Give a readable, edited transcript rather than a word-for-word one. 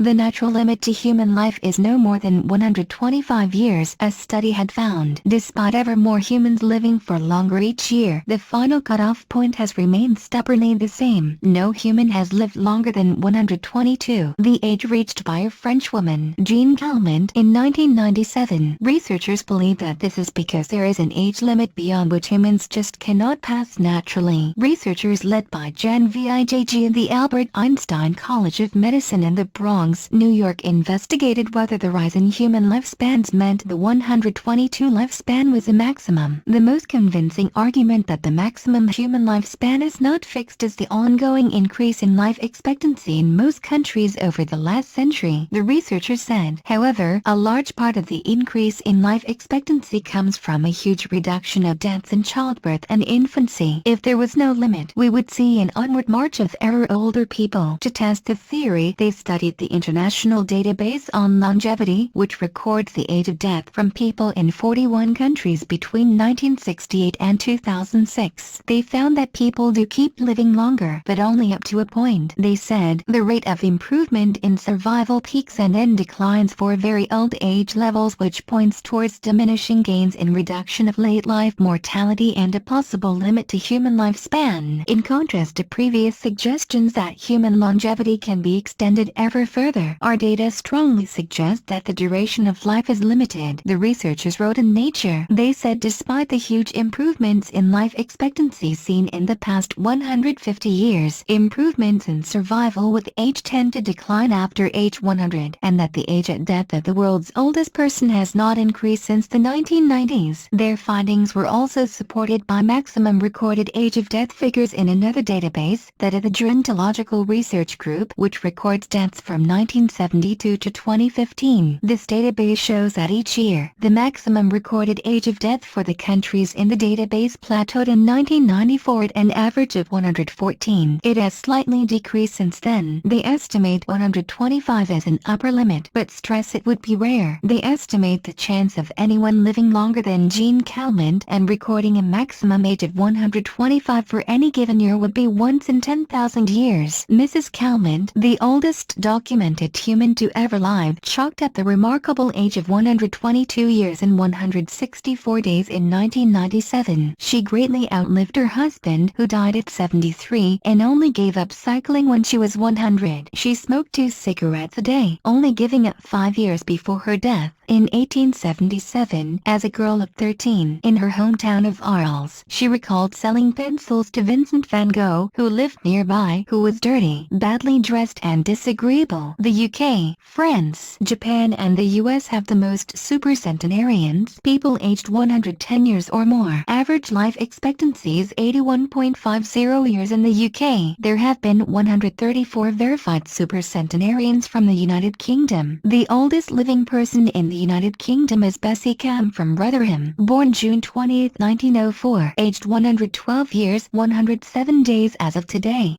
The natural limit to human life is no more than 125 years, a study had found. Despite ever more humans living for longer each year, the final cutoff point has remained stubbornly the same. No human has lived longer than 122, the age reached by a Frenchwoman, Jeanne Calment, in 1997. Researchers believe that this is because there is an age limit beyond which humans just cannot pass naturally. Researchers led by Jeanne Calment in the Albert Einstein College of Medicine in the Bronx, New York investigated whether the rise in human lifespans meant the 122 lifespan was a maximum. The most convincing argument that the maximum human lifespan is not fixed is the ongoing increase in life expectancy in most countries over the last century, the researchers said. However, a large part of the increase in life expectancy comes from a huge reduction of deaths in childbirth and infancy. If there was no limit, we would see an onward march of older people. To test the theory, they studied the International Database on Longevity, which records the age of death from people in 41 countries between 1968 and 2006. They found that people do keep living longer, but only up to a point. They said the rate of improvement in survival peaks and then declines for very old age levels, which points towards diminishing gains in reduction of late life mortality and a possible limit to human lifespan. In contrast to previous suggestions that human longevity can be extended ever further, our data strongly suggest that the duration of life is limited, the researchers wrote in Nature. They said despite the huge improvements in life expectancy seen in the past 150 years, improvements in survival with age tend to decline after age 100, and that the age at death of the world's oldest person has not increased since the 1990s. Their findings were also supported by maximum recorded age of death figures in another database, that of the Gerontological Research Group, which records deaths from 1972 to 2015. This database shows that each year, the maximum recorded age of death for the countries in the database plateaued in 1994 at an average of 114. It has slightly decreased since then. They estimate 125 as an upper limit, but stress it would be rare. They estimate the chance of anyone living longer than Jeanne Calment and recording a maximum age of 125 for any given year would be once in 10,000 years. Mrs. Calment, the oldest documented human to ever live, chalked up the remarkable age of 122 years and 164 days in 1997. She greatly outlived her husband, who died at 73, and only gave up cycling when she was 100. She smoked 2 cigarettes a day, only giving up 5 years before her death. In 1877, as a girl of 13, in her hometown of Arles, she recalled selling pencils to Vincent van Gogh, who lived nearby, who was dirty, badly dressed and disagreeable. The UK, France, Japan and the US have the most supercentenarians, people aged 110 years or more. Average life expectancy is 81.50 years in the UK. There have been 134 verified supercentenarians from the United Kingdom. The oldest living person in the United Kingdom is Bessie Cam from Rotherham, born June 20, 1904, aged 112 years, 107 days as of today.